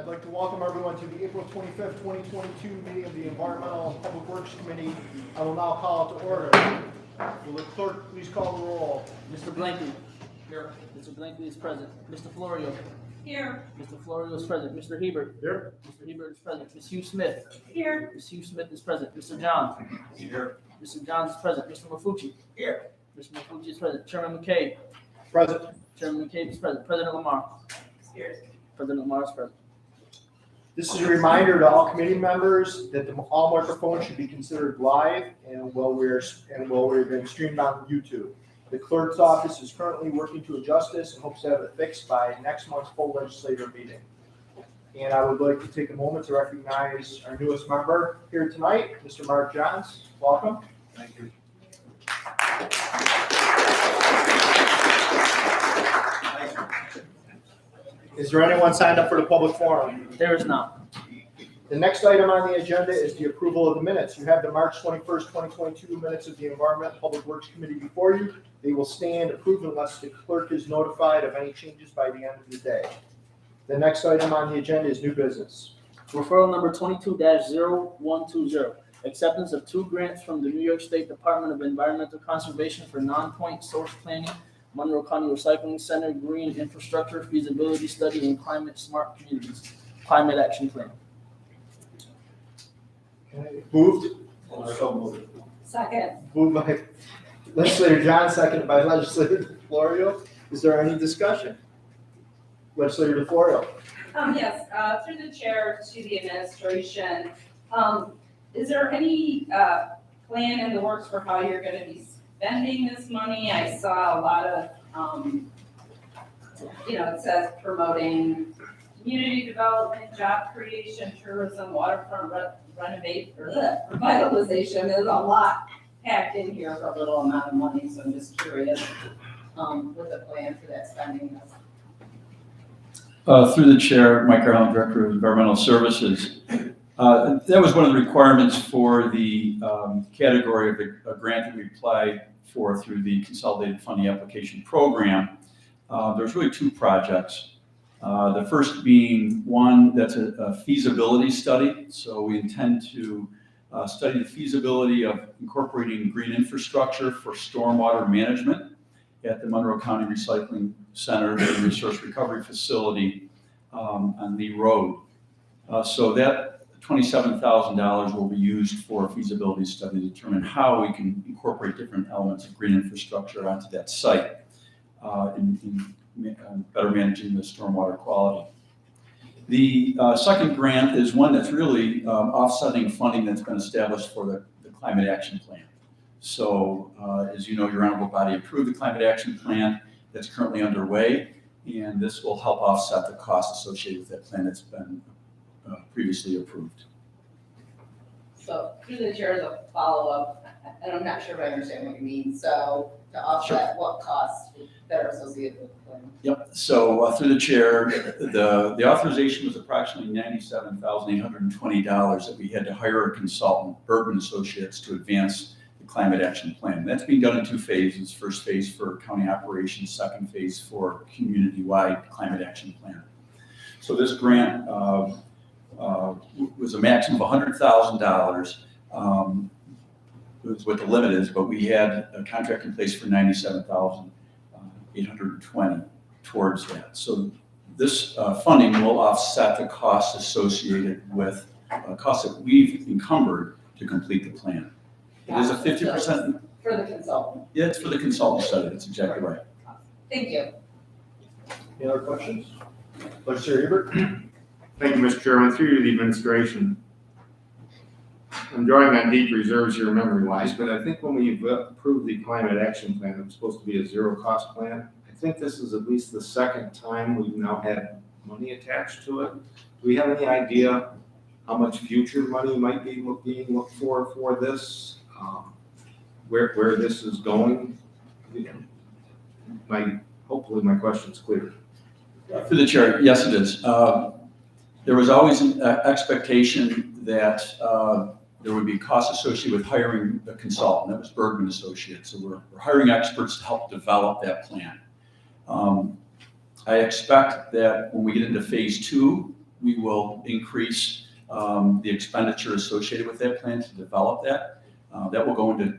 I'd like to welcome everyone to the April 25th, 2022 meeting of the Environmental and Public Works Committee. I will now call it to order. Will the clerk please call the roll? Mr. Blankley. Here. Mr. Blankley is present. Mr. Florio. Here. Mr. Florio is present. Mr. Hebert. Here. Mr. Hebert is present. Ms. Hugh Smith. Here. Ms. Hugh Smith is present. Mr. Johns. Here. Mr. Johns is present. Mr. Mafucci. Here. Mr. Mafucci is present. Chairman McCabe. Present. Chairman McCabe is present. President Lamar. Here. President Lamar is present. This is a reminder to all committee members that all microphones should be considered live and while we're being streamed on YouTube. The clerk's office is currently working to adjust this and hopes to have it fixed by next month's full legislative meeting. And I would like to take a moment to recognize our newest member here tonight, Mr. Mark Johns. Welcome. Thank you. Is there anyone signed up for the public forum? There is not. The next item on the agenda is the approval of the minutes. You have the March 21st, 2022 minutes of the Environment and Public Works Committee before you. They will stand approved unless the clerk is notified of any changes by the end of the day. The next item on the agenda is new business. Referral number 22-0120. Acceptance of 2 grants from the New York State Department of Environmental Conservation for non-point source planning, Monroe County Recycling Center, Green Infrastructure Feasibility Study, and Climate Smart Communities Climate Action Plan. Moved. So moved. Second. Moved by Legislator John, seconded by Legislator DeFlorio. Is there any discussion? Legislator DeFlorio. Yes, through the chair to the administration, is there any plan in the works for how you're going to be spending this money? I saw a lot of, it says promoting community development, job creation, tourism, waterfront revitalization. There's a lot packed in here for a little amount of money, so I'm just curious what the plan for that spending is. Through the chair, Mcfarland, Director of Environmental Services. That was one of the requirements for the category of a grant that we applied for through the Consolidated Funding Application Program. There's really 2 projects. The first being one that's a feasibility study. So we intend to study the feasibility of incorporating green infrastructure for stormwater management at the Monroe County Recycling Center, the resource recovery facility on the road. So that $27,000 will be used for a feasibility study to determine how we can incorporate different elements of green infrastructure onto that site in better managing the stormwater quality. The second grant is one that's really offsetting funding that's been established for the Climate Action Plan. So as you know, your honorable body approved the Climate Action Plan that's currently underway, and this will help offset the costs associated with that plan that's been previously approved. So through the chair, as a follow-up, and I'm not sure if I understand what you mean. So to offset what costs that are associated with the plan? Yep. So through the chair, the authorization was approximately $97,820 that we had to hire a consultant, Bergman Associates, to advance the Climate Action Plan. That's being done in 2 phases. First phase for county operations, second phase for community-wide Climate Action Plan. So this grant was a maximum of $100,000. Was what the limit is, but we had a contract in place for $97,820 towards that. So this funding will offset the costs associated with costs that we've encumbered to complete the plan. It is a 50%. For the consultant. Yeah, it's for the consultant study. That's exactly right. Thank you. Any other questions? Legislator Hebert. Thank you, Mr. Chairman. Through you, the administration. I'm drawing on deep reserves here memory-wise, but I think when we approved the Climate Action Plan, it was supposed to be a zero-cost plan. I think this is at least the second time we've now had money attached to it. Do we have any idea how much future money might be being looked for this? Where this is going? Hopefully my question's clear. Through the chair, yes, it is. There was always an expectation that there would be costs associated with hiring a consultant. That was Bergman Associates. So we're hiring experts to help develop that plan. I expect that when we get into phase 2, we will increase the expenditure associated with that plan to develop that. That will go into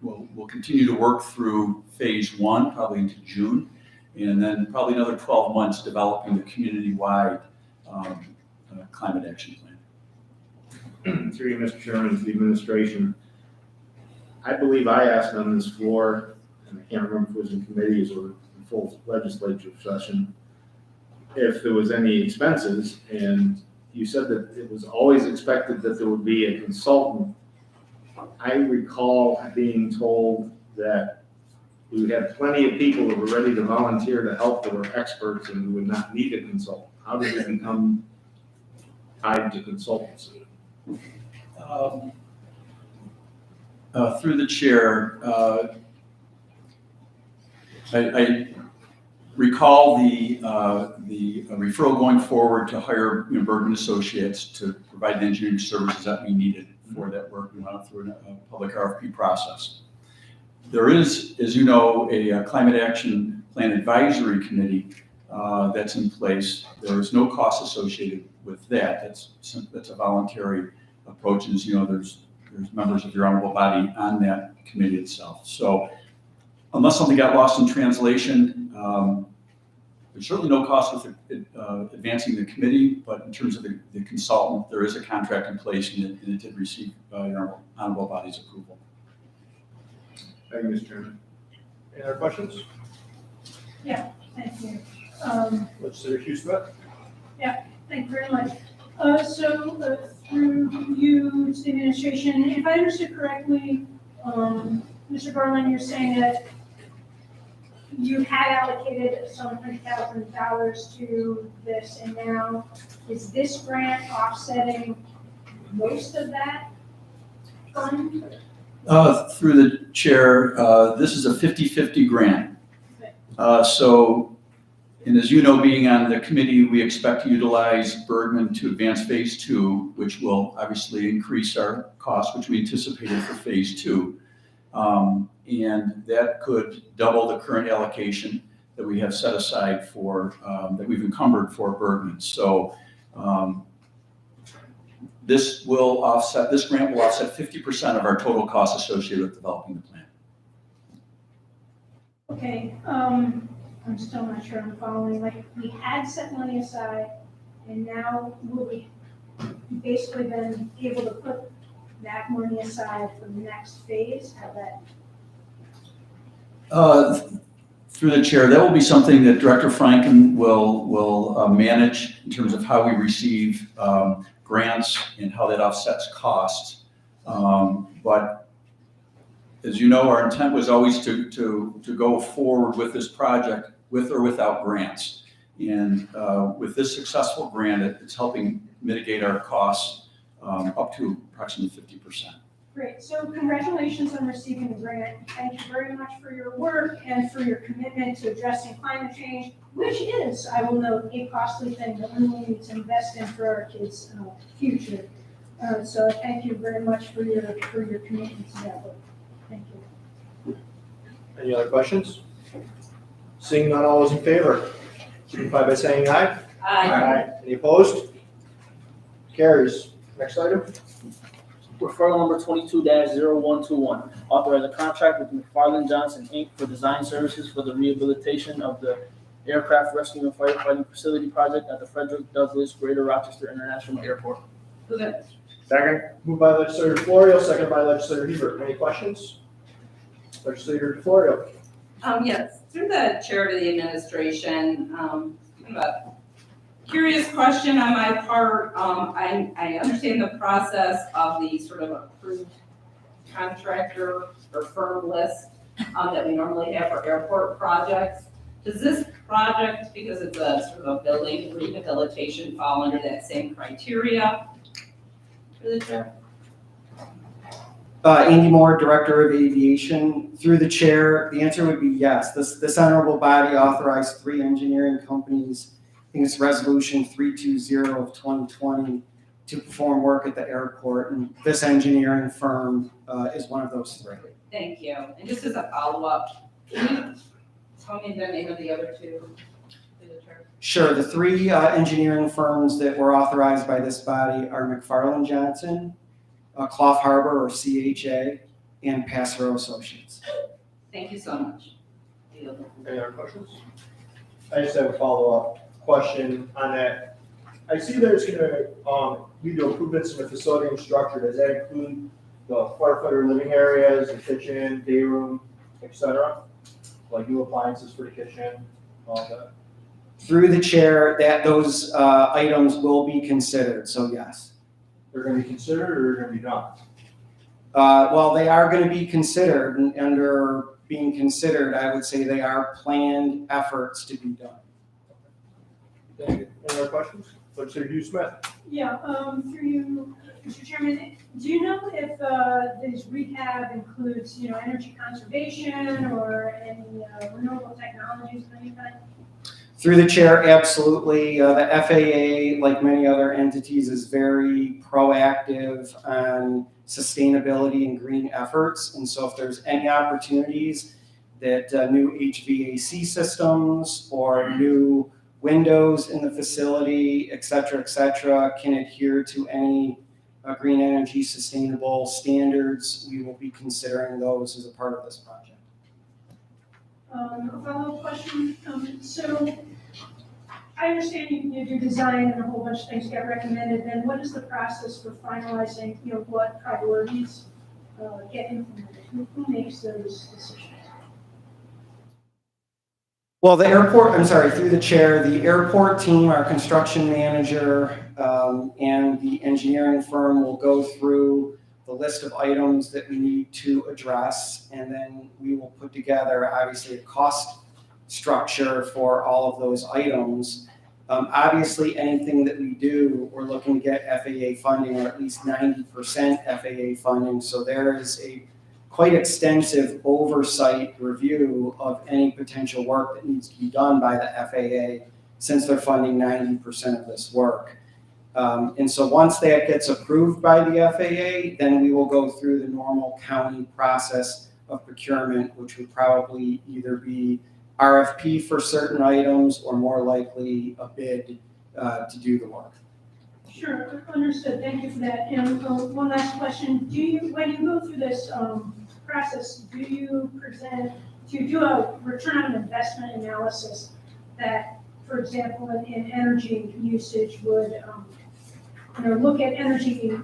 we'll continue to work through phase 1, probably into June, and then probably another 12 months developing the community-wide climate action plan. Through you, Mr. Chairman, to the administration. I believe I asked on this floor, and I can't remember if it was in committees or in full legislature session, if there was any expenses, and you said that it was always expected that there would be a consultant. I recall being told that we had plenty of people that were ready to volunteer to help, that were experts and would not need a consultant. How did it become tied to consultancy? Through the chair, I recall the referral going forward to hire Bergman Associates to provide the engineering services that we needed for that work. We went through a public RFP process. There is, as you know, a climate action plan advisory committee that's in place. There is no cost associated with that. That's a voluntary approach. And as you know, there's members of your honorable body on that committee itself. So unless something got lost in translation, there's certainly no cost with advancing the committee, but in terms of the consultant, there is a contract in place, and it did receive your honorable body's approval. Thank you, Mr. Chairman. Any other questions? Thank you. Legislator Hughes-Smith? Thank you very much. Through you to the administration, if I understood correctly, Mr. Garland, you're saying that you had allocated some $100,000 to this, and now is this grant offsetting most of that fund? Through the chair, this is a 50-50 grant. And as you know, being on the committee, we expect to utilize Bergman to advance phase 2, which will obviously increase our cost, which we anticipated for phase 2. And that could double the current allocation that we have set aside for, that we've encumbered for Bergman. So this grant will offset 50% of our total costs associated with developing the plan. Okay, I'm still not sure I'm following. Like, we had set money aside, and now will we basically been able to put that money aside for the next phase? How that? Through the chair, that will be something that Director Franken will manage in terms of how we receive grants and how that offsets costs. But as you know, our intent was always to go forward with this project with or without grants. And with this successful grant, it's helping mitigate our costs up to approximately 50%. Great, so congratulations on receiving the grant. Thank you very much for your work and for your commitment to addressing climate change, which is, I will note, a costly thing that we will need to invest in for our kids' future. So thank you very much for your commitment to that work. Thank you. Any other questions? Seeing none, all those in favor, signify by saying aye. Aye. Any opposed? Carries. Next item. Referral number 22-0121, authorize a contract with Mcfarland Johnson, Inc. for design services for the rehabilitation of the aircraft rescue and firefighting facility project at the Frederick Douglass Greater Rochester International Airport. Move it. Second? Moved by legislator DeFlorio, seconded by legislator Hebert. Any questions? Legislator DeFlorio. Yes, through the chair to the administration, kind of a curious question on my part. I understand the process of the sort of approved contractor or firm list that we normally have for airport projects. Does this project, because it's a sort of a building rehabilitation, fall under that same criteria? Through the chair. Andy Moore, Director of Aviation. Through the chair, the answer would be yes. This honorable body authorized 3 engineering companies, I think it's resolution 320 of 2020, to perform work at the airport. And this engineering firm is one of those 3. Thank you. And just as a follow-up, can you tell me the name of the other 2? through the chair? Sure, the three engineering firms that were authorized by this body are Mcfarland Johnson, Clough Harbor or CHA, and Passero Associates. Thank you so much. Any other questions? I just have a follow-up question on that. I see there's gonna, lead to improvements in the facility and structure. Does that include the firefighter living areas, the kitchen, day room, et cetera? Like new appliances for the kitchen, all that? Through the chair, those items will be considered, so yes. They're gonna be considered or they're gonna be done? Well, they are going to be considered, and under being considered, I would say they are planned efforts to be done. Thank you. Any other questions? Legislator Hugh Smith. Yeah, through you, Mr. Chairman, do you know if this rehab includes, energy conservation or any renewable technologies of any kind? Through the chair, absolutely. The FAA, like many other entities, is very proactive on sustainability and green efforts. And so if there's any opportunities that new HVAC systems or new windows in the facility, et cetera, can adhere to any green energy sustainable standards, we will be considering those as a part of this project. A follow-up question. So I understand you do design and a whole bunch of things get recommended. Then what is the process for finalizing, what priorities get implemented? Who makes those decisions? Well, through the chair, the airport team, our construction manager, and the engineering firm will go through the list of items that we need to address, and then we will put together, obviously, a cost structure for all of those items. Obviously, anything that we do, we're looking to get FAA funding, or at least 90% FAA funding, so there is a quite extensive oversight review of any potential work that needs to be done by the FAA, since they're funding 90% of this work. And so once that gets approved by the FAA, then we will go through the normal county process of procurement, which would probably either be RFP for certain items or more likely a bid to do the work. Sure, understood. Thank you for that. And one last question. When you go through this process, do you do a return on investment analysis that, for example, in energy usage would look at energy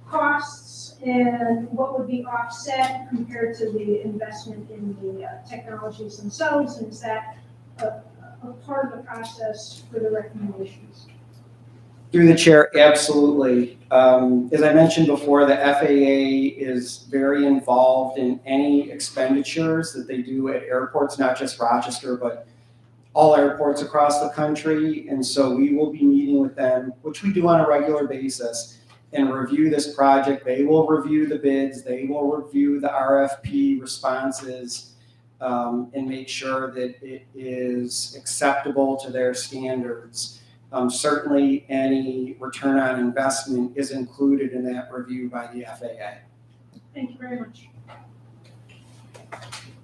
costs and what would be offset compared to the investment in the technologies themselves? And is that a part of the process for the recommendations? Through the chair, absolutely. As I mentioned before, the FAA is very involved in any expenditures that they do at airports, not just Rochester, but all airports across the country. And so we will be meeting with them, which we do on a regular basis, and review this project. They will review the bids, they will review the RFP responses, and make sure that it is acceptable to their standards. Certainly any return on investment is included in that review by the FAA. Thank you very much.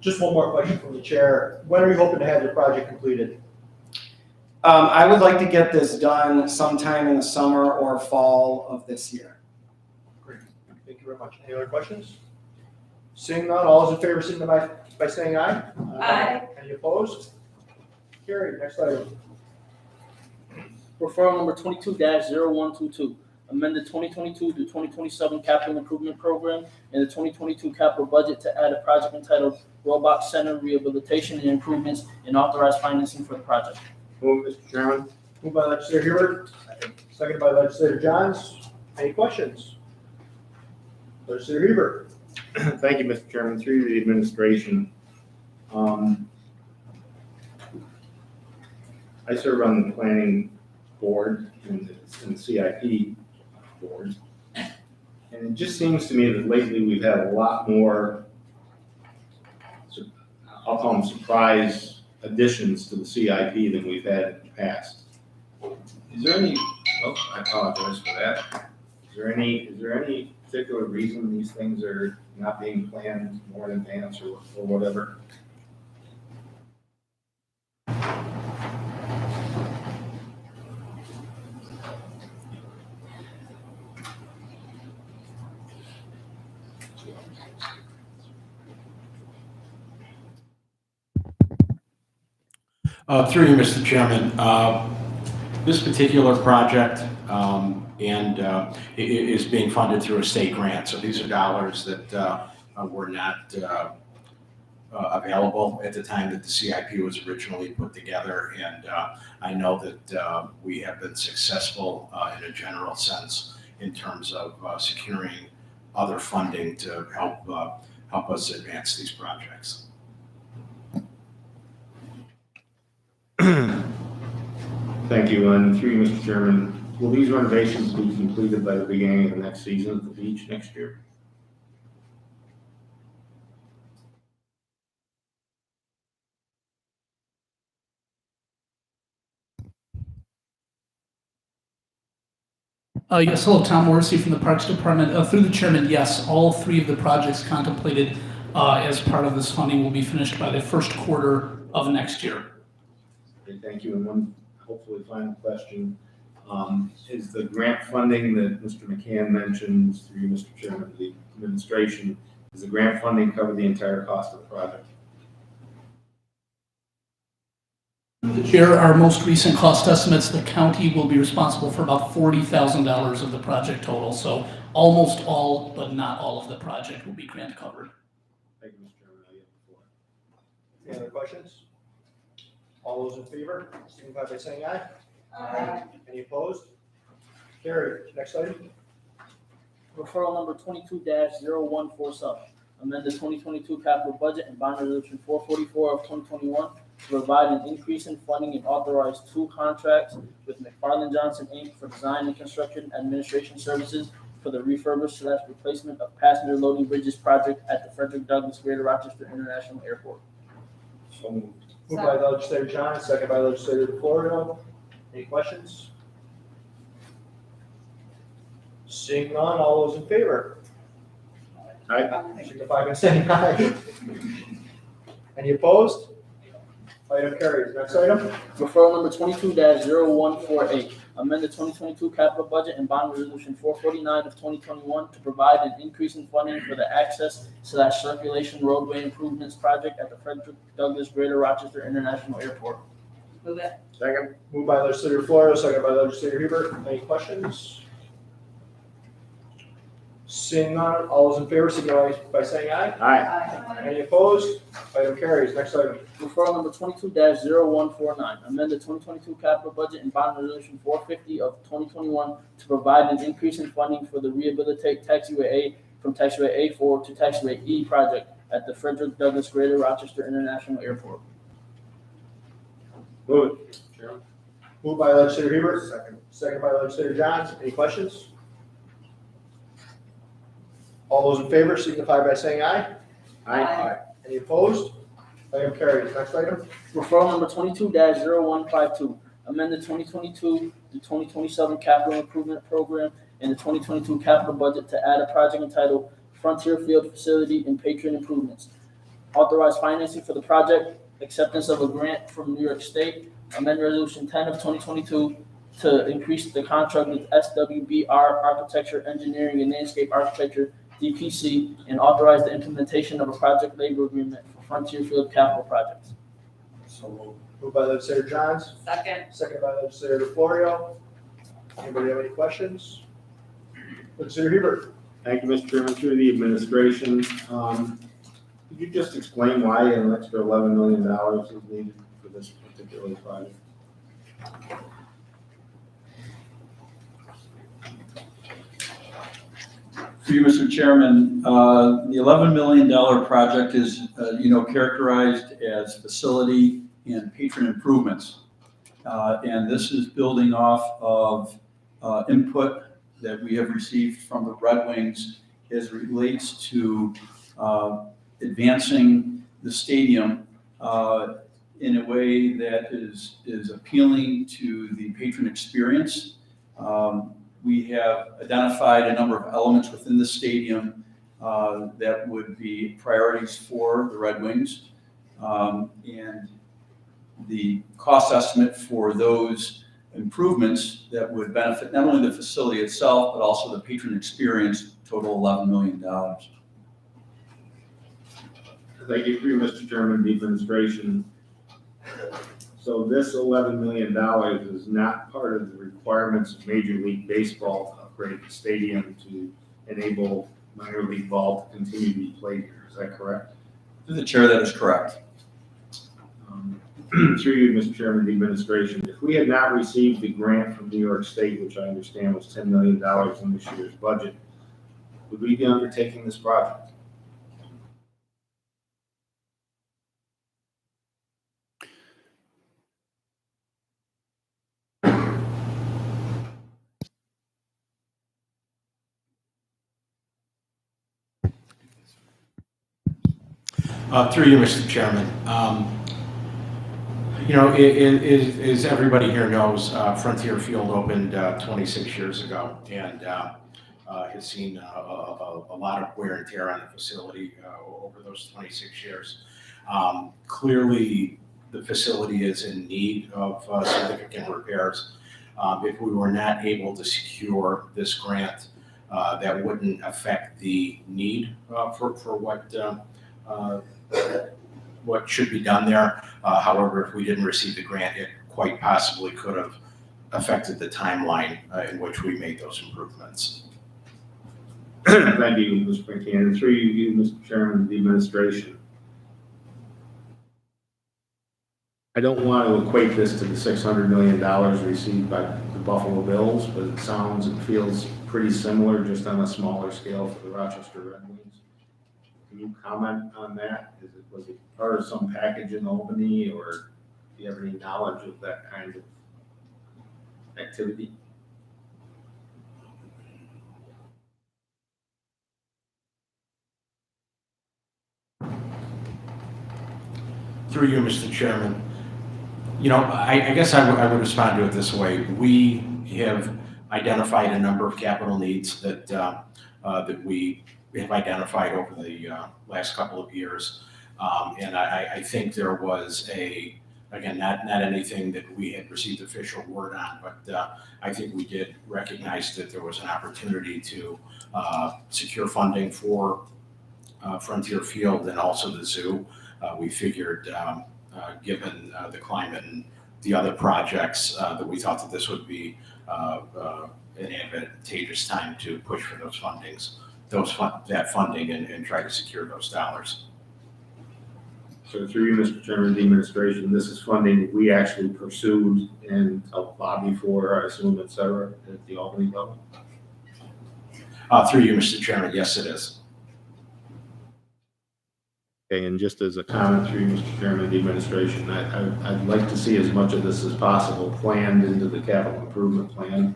Just one more question from the chair. When are you hoping to have the project completed? I would like to get this done sometime in the summer or fall of this year. Great. Thank you very much. Any other questions? Seeing none, all those in favor, signify by saying aye. Aye. Any opposed? Carried. Next item. Referral number 22-0122, amend the 2022 to 2027 capital improvement program and the 2022 capital budget to add a project entitled Robot Center Rehabilitation and Improvements and authorize financing for the project. Move, Mr. Chairman. Moved by legislator Hubert, seconded by legislator Johns. Any questions? Legislator Hubert. Thank you, Mr. Chairman. Through the administration. I serve on the planning board and the CIP board. And it just seems to me that lately we've had a lot more, I'll call them surprise additions to the CIP than we've had in the past. Is there any, I apologize for that. Is there any particular reason these things are not being planned more in advance or whatever? Through you, Mr. Chairman, this particular project is being funded through a state grant. So these are dollars that were not available at the time that the CIP was originally put together. And I know that we have been successful in a general sense in terms of securing other funding to help us advance these projects. Thank you, and through you, Mr. Chairman, will these renovations be completed by the beginning of the next season at the beach next year? Yes, hello, Tom Morrissey from the Parks Department. Through the chairman, yes, all three of the projects contemplated as part of this funding will be finished by the first quarter of next year. Okay, thank you, and one hopefully final question. Is the grant funding that Mr. McCann mentioned, through you, Mr. Chairman, of the administration, does the grant funding cover the entire cost of the project? The chair, our most recent cost estimates, the county will be responsible for about $40,000 of the project total. So almost all, but not all of the project will be grant covered. Thank you, Mr. Chairman. I yield the floor. Any other questions? All those in favor, signify by saying aye. Aye. Any opposed? Carried. Next item. Referral number 22-0147, amend the 2022 capital budget and bond resolution 444 of 2021 to provide an increase in funding and authorize 2 contracts with Mcfarland Johnson Inc. for design and construction administration services for the refurbish/replacement of passenger loading bridges project at the Frederick Douglass Greater Rochester International Airport. So moved. Moved by legislator John, second by legislator DeFlorio. Any questions? Seeing none, all those in favor? Aye. Signify by saying aye. Any opposed? Item carries. Next item. Referral number 22-0148, amend the 2022 capital budget and bond resolution 449 of 2021 to provide an increase in funding for the access/circulation roadway improvements project at the Frederick Douglass Greater Rochester International Airport. Move it. Second. Moved by legislator DeFlorio, second by legislator Hebert. Any questions? Seeing none, all those in favor, signify by saying aye. Aye. Any opposed? Item carries. Next item. Referral number 22-0149, amend the 2022 capital budget and bond resolution 450 of 2021 to provide an increase in funding for the Rehabilitate Taxiway A from Taxiway A4 to Taxiway E project at the Frederick Douglass Greater Rochester International Airport. Move it. Chairman. Moved by legislator Hebert. Second. Second by legislator Johns. Any questions? All those in favor signify by saying aye. Aye. Any opposed? Item carries. Next item. Referral number 22-0152, amend the 2022 to 2027 capital improvement program and the 2022 capital budget to add a project entitled Frontier Field Facility and Patron Improvements. Authorize financing for the project, acceptance of a grant from New York State, amend resolution 10 of 2022 to increase the contract with SWBR Architecture, Engineering, and Landscape Architecture, DPC, and authorize the implementation of a project labor agreement for Frontier Field capital projects. So moved. Moved by legislator Johns. Second. Second by legislator DeFlorio. Anybody have any questions? Legislator Hebert. Thank you, Mr. Chairman. Through the administration, could you just explain why an extra $11 million is needed for this particular project? For you, Mr. Chairman, the $11 million project is, characterized as facility and patron improvements. And this is building off of input that we have received from the Red Wings as it relates to advancing the stadium in a way that is appealing to the patron experience. We have identified a number of elements within the stadium that would be priorities for the Red Wings. And the cost estimate for those improvements that would benefit not only the facility itself, but also the patron experience, total $11 million. Thank you, Mr. Chairman, the administration. So this $11 million is not part of the requirements of Major League Baseball to upgrade the stadium to enable minor league ball to continue to be played here. Is that correct? Through the chair, that is correct. Through you, Mr. Chairman, the administration, if we had not received the grant from New York State, which I understand was $10 million in this year's budget, would we be undertaking this project? Through you, Mr. Chairman. You know, as everybody here knows, Frontier Field opened 26 years ago and has seen a lot of wear and tear on the facility over those 26 years. Clearly, the facility is in need of significant repairs. If we were not able to secure this grant, that wouldn't affect the need for what should be done there. However, if we didn't receive the grant, it quite possibly could have affected the timeline in which we made those improvements. Thank you, Mr. McCann. Through you, Mr. Chairman, the administration. I don't want to equate this to the $600 million received by the Buffalo Bills, but it sounds and feels pretty similar, just on a smaller scale for the Rochester Red Wings. Can you comment on that? Was it part of some package in Albany, or do you have any knowledge of that kind of activity? Through you, Mr. Chairman. You know, I guess I would respond to it this way. We have identified a number of capital needs that that we have identified over the last couple of years. And I think there was again, not anything that we had received official word on, but I think we did recognize that there was an opportunity to secure funding for Frontier Field and also the zoo. We figured, given the climate and the other projects, that we thought that this would be an advantageous time to push for those fundings, that funding, and try to secure those dollars. So through you, Mr. Chairman, the administration, this is funding we actually pursued and helped lobby for, I assume, et cetera, at the Albany level? Through you, Mr. Chairman, yes, it is. Okay, and just as a comment through you, Mr. Chairman, the administration, I'd like to see as much of this as possible planned into the capital improvement plan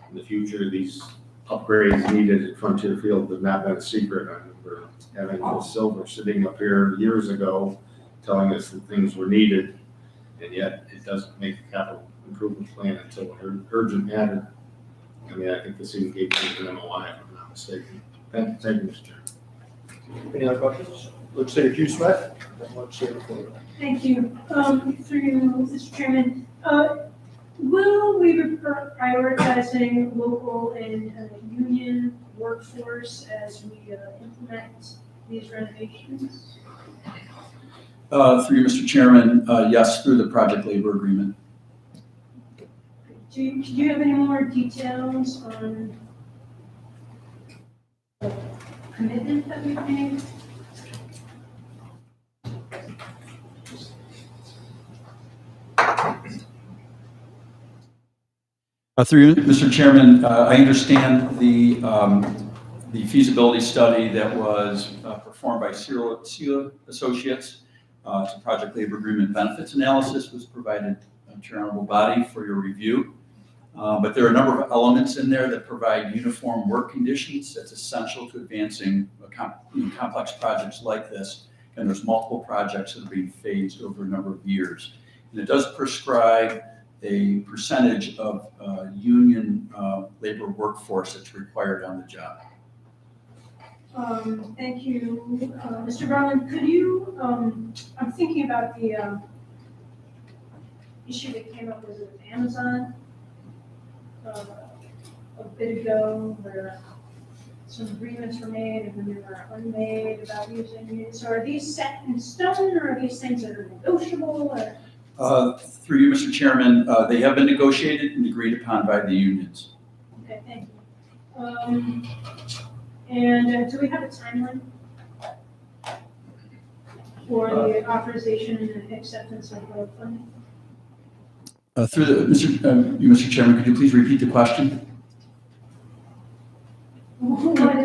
in the future. These upgrades needed at Frontier Field have not been a secret. I remember having Bill Silver sitting up here years ago telling us that things were needed, and yet it doesn't make the capital improvement plan until an urgent matter. I mean, I think the city gave it an MOI, if I'm not mistaken. Thank you, Mr. Chairman. Any other questions? Legislator Hugh Smith. Legislator Gloria. Thank you. Through you, Mr. Chairman, will we be prioritizing local and union workforce as we implement these renovations? Through you, Mr. Chairman, yes, through the project labor agreement. Do you have any more details on the commitment that we've made? Through you, Mr. Chairman, I understand the feasibility study that was performed by Sela Associates to project labor agreement benefits analysis was provided to your honorable body for your review. But there are a number of elements in there that provide uniform work conditions that's essential to advancing complex projects like this. And there's multiple projects that are being phased over a number of years. And it does prescribe a percentage of union labor workforce that's required on the job. Thank you. Mr. Garland, could you, I'm thinking about the issue that came up with Amazon a bit ago, where some agreements were made and then they were unmade about using it. So are these set in stone, or are these things that are negotiable? Or? Through you, Mr. Chairman, they have been negotiated and agreed upon by the unions. Okay, thank you. And do we have a timeline for the authorization and acceptance of the funding? Through Mr. Chairman, could you please repeat the question?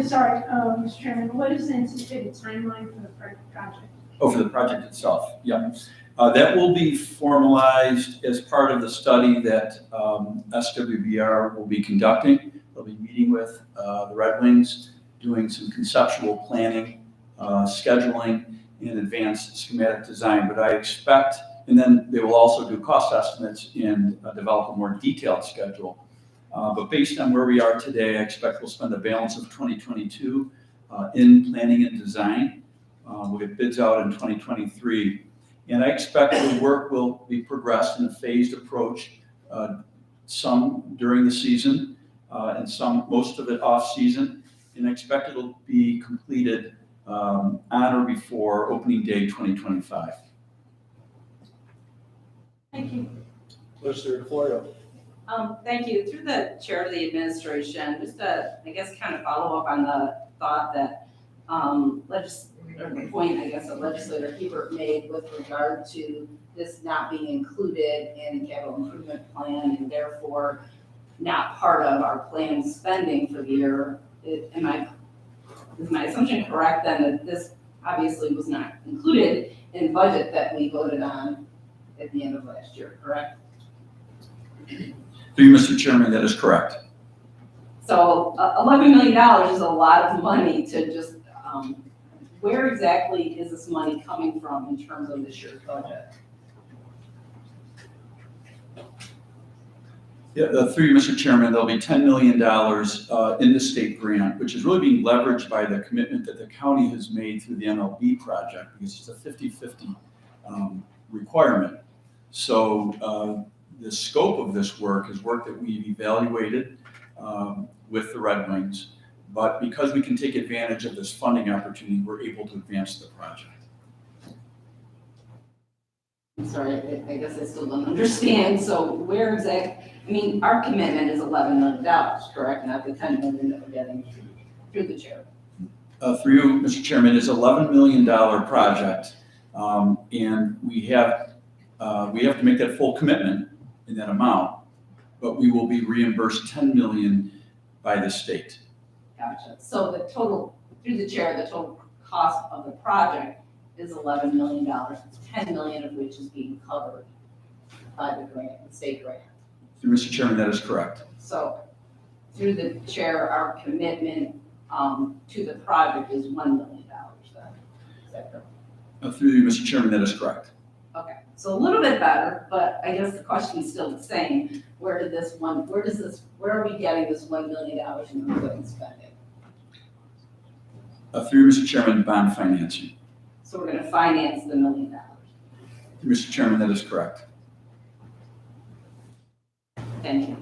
Sorry, Mr. Chairman, what is the anticipated timeline for the project? Oh, for the project itself, yeah. That will be formalized as part of the study that SWBR will be conducting. They'll be meeting with the Red Wings, doing some conceptual planning, scheduling, and advanced schematic design. But I expect, and then they will also do cost estimates and develop a more detailed schedule. But based on where we are today, I expect we'll spend the balance of 2022 in planning and design. We'll get bids out in 2023. And I expect the work will be progressed in a phased approach, some during the season and most of it off season. And I expect it'll be completed on or before opening day 2025. Thank you. Mr. Gloria. Thank you. Through the chair of the administration, just to, I guess, kind of follow up on the thought that, or the point, I guess, that Legislator Hebert made with regard to this not being included in the capital improvement plan and therefore not part of our planned spending for the year. Is my assumption correct then that this obviously was not included in budget that we voted on at the end of last year, correct? Through you, Mr. Chairman, that is correct. So $11 million is a lot of money to just, where exactly is this money coming from in terms of this year's budget? Yeah, through you, Mr. Chairman, there'll be $10 million in the state grant, which is really being leveraged by the commitment that the county has made through the MLB project, because it's a 50-50 requirement. So the scope of this work is work that we've evaluated with the Red Wings, but because we can take advantage of this funding opportunity, we're able to advance the project. I'm sorry, I guess I still don't understand. So where exactly, I mean, our commitment is $11 million, correct? Not the $10 million that we're getting through the chair. Through you, Mr. Chairman, it's an $11 million project, and we have to make that full commitment in that amount, but we will be reimbursed $10 million by the state. Gotcha. So the total, through the chair, the total cost of the project is $11 million, $10 million of which is being covered by the grant, the state grant. Through Mr. Chairman, that is correct. So through the chair, our commitment to the project is $1 million then. Is that correct? Through you, Mr. Chairman, that is correct. Okay, so a little bit better, but I guess the question is still the same. Where are we getting this $1 million in ongoing spending? Through you, Mr. Chairman, bond financing. So we're gonna finance the $1 million. Through Mr. Chairman, that is correct. Thank you.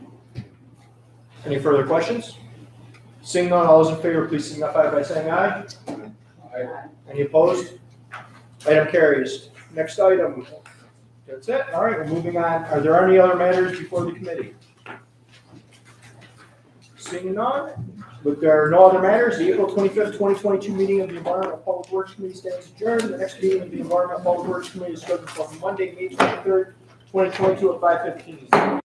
Any further questions? Seeing none, all those in favor, please signify by saying aye. Any opposed? Item carries. Next item. That's it. All right, we're moving on. Are there any other matters before the committee? Seeing none, but there are no other matters, the April 25th, 2022 meeting of the Environmental Public Works Committee stands adjourned. The next meeting of the Environmental Public Works Committee is scheduled for Monday, May 23rd, 2022 at 5:15.